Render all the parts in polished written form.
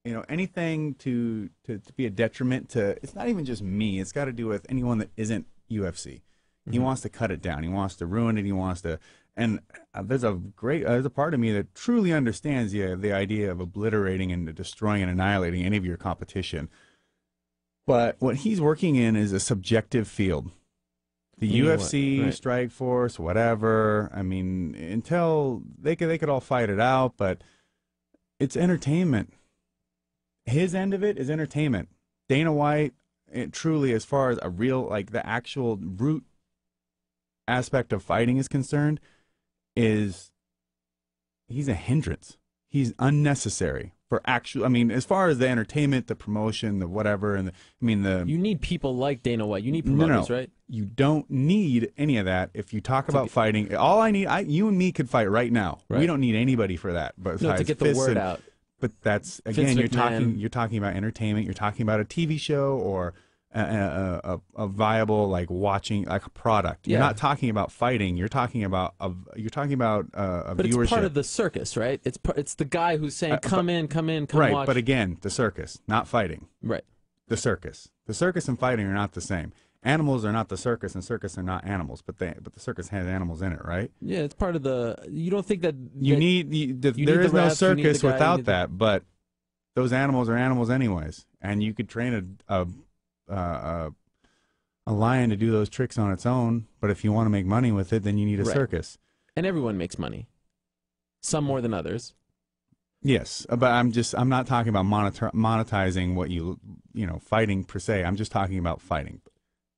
anything to be a detriment to, it's not even just me. It's got to do with anyone that isn't UFC. He Hmm. wants to cut it down. He wants to ruin it. He wants to, and there's a part of me that truly understands the idea of obliterating and destroying and annihilating any of your competition. But what he's working in is a subjective field. The Meaning what? UFC, Right. Strike Force, whatever. I mean, until they could all fight it out, but it's entertainment. His end of it is entertainment. Dana White, truly, as far as a real, like the actual root aspect of fighting is concerned, is he's a hindrance. He's unnecessary for actual. I mean, as far as the entertainment, the promotion, the whatever, and the You need people like Dana White. You need no, promoters, no, right? you don't need any of that. If you talk To about get, fighting, all I need, you and me could fight right now. We right. don't need anybody for that. But No, to besides get the fists word and, out. but that's Vince again, McMahon. you're talking about entertainment. You're talking about a TV show or a viable like watching like a product. You're Yeah. not talking about fighting. You're talking about a But it's part viewership. of the circus, right? It's the guy who's saying, But- come in, come right, watch." but again, the circus, not fighting. Right. The circus. The circus and fighting are not the same. Animals are not the circus, and circus are not animals. But the circus has animals in it, right? Yeah, it's part of the. You don't think that You that need you there need is the no refs, you need the circus guy, you without need the- that. But those animals are animals anyways, and you could train a a lion to do those tricks on its own. But if you want to make money with it, then you need a Right. circus. and everyone makes money. Some more than others. Yes, but I'm not talking about monetizing what fighting per se. I'm just talking about fighting.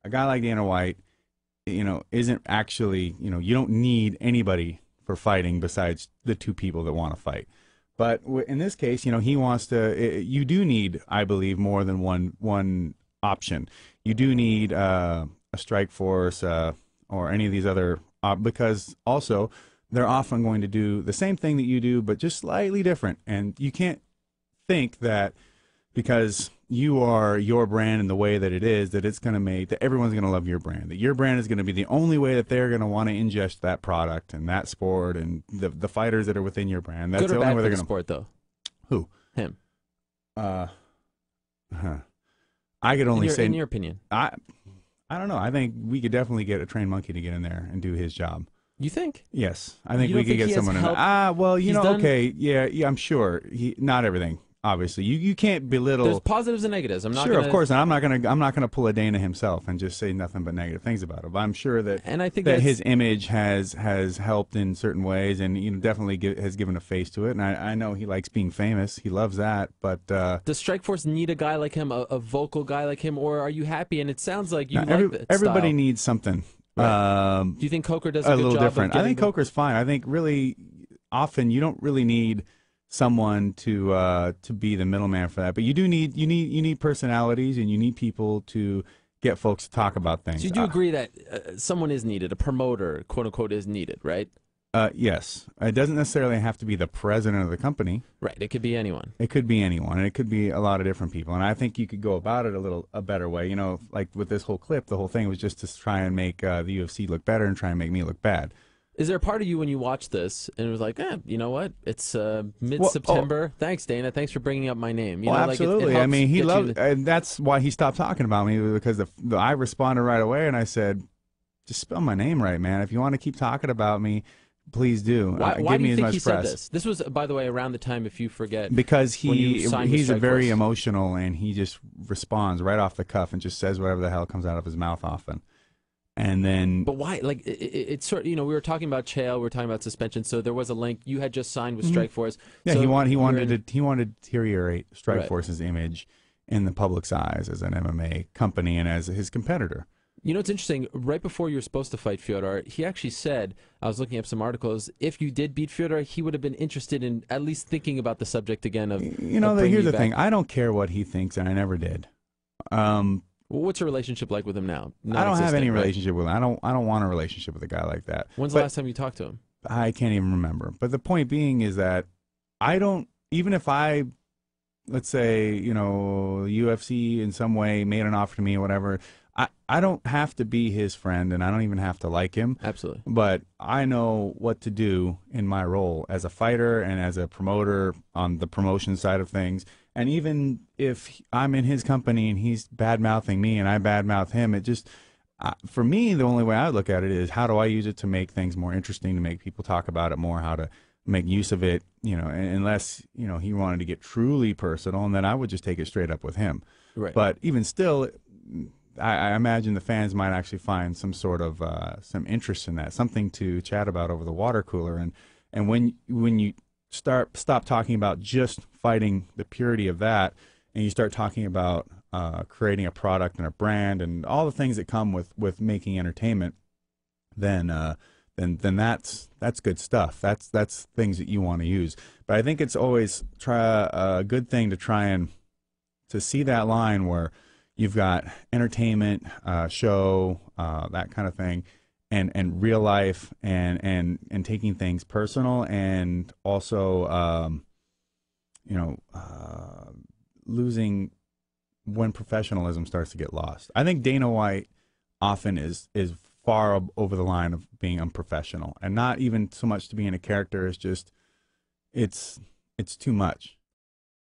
A guy like Dana White, isn't actually, you don't need anybody for fighting besides the two people that want to fight. But in this case, he wants to. You do need, I believe, more than one option. You do need a strike force or any of these other because also they're often going to do the same thing that you do, but just slightly different. And you can't think that because you are your brand and the way that it is, that it's going to make that everyone's going to love your brand. That your brand is going to be the only way that they're going to want to ingest that product and that sport and the fighters that are within your brand. That's Good or the only bad way for they're the going to. sport, though. Who? Him. Uh, huh. I could only say In your opinion, I don't know. I think we could definitely get a trained monkey to get in there and do his job. you think? Yes, I think You we don't could think get he has someone in there. helped? Well, He's done- okay, yeah, I'm sure. Not everything, obviously. You can't belittle. There's positives and negatives. I'm not Sure, gonna, of course, and I'm not gonna pull a Dana himself and just say nothing but negative things about him. But I'm sure that And I think that that's- his image has helped in certain ways, and definitely has given a face to it. And I know he likes being famous. He loves that. But Does Strikeforce need a guy like him, a vocal guy like him, or are you happy? And it sounds like you now, like that everybody style. needs something. Right. Do you think Coker does a A good little job different. Of I think getting Coker's fine. I think really often you don't really need someone to be the middleman for that, but you need personalities and you need people to get folks to talk about things. So you do agree that someone is needed, a promoter, quote unquote, is needed, right? Yes, it doesn't necessarily have to be the president of the company. Right. It could be anyone. It could be anyone, and it could be a lot of different people. And I think you could go about it a better way. Like with this whole clip, the whole thing was just to try and make the UFC look better and try and make me look bad. Is there a part of you when you watch this and it was like, you know what? It's mid-September. Thanks, Dana. Thanks for bringing up my name. You know, like absolutely. it I mean, he helps get loved, you and that's why he stopped talking about me because I responded right away and I said, "Just spell my name right, man. If you want to keep talking about me, please do. Why Give do me you as think much he press." said this? This was, by the way, around the time, if you forget, Because when you signed with he's a very Strikeforce. emotional and he just responds right off the cuff and just says whatever the hell comes out of his mouth often. And then, But why? Like, it's sort of, we were talking about Chael, we were talking about suspension, so there was a link. You had just signed with Strikeforce. yeah, So he wanted you were in- to deteriorate Right. Strikeforce's image in the public's eyes as an MMA company and as his competitor. You know, it's interesting. Right before you were supposed to fight Fyodor, he actually said, I was looking up some articles, if you did beat Fyodor, he would have been interested in at least thinking about the subject again of bringing Here's you the thing. back. I don't care what he thinks, and I never did. Well, what's your relationship like with him now? I don't have any Non-existent, right? relationship with him. I don't want a relationship with a guy like that. When's But the last time you talked to him? I can't even remember. But the point being is that I don't, even if I, let's say, UFC in some way made an offer to me or whatever, I don't have to be his friend, and I don't even have to like him, Absolutely. but I know what to do in my role as a fighter and as a promoter on the promotion side of things. And even if I'm in his company and he's bad mouthing me and I bad mouth him, it just for me, the only way I look at it is how do I use it to make things more interesting, to make people talk about it more, how to make use of it, unless, he wanted to get truly personal, and then I would just take it straight up with him. Right. But even still, I imagine the fans might actually find some sort of some interest in that, something to chat about over the water cooler, and when you stop talking about just fighting the purity of that, and you start talking about creating a product and a brand and all the things that come with making entertainment, then that's good stuff. That's things that you want to use. But I think it's always a good thing to try and to see that line where you've got entertainment, show, that kind of thing, and real life, and taking things personal, and also losing when professionalism starts to get lost. I think Dana White often is far over the line of being unprofessional, and not even so much to being a character. It's just it's too much.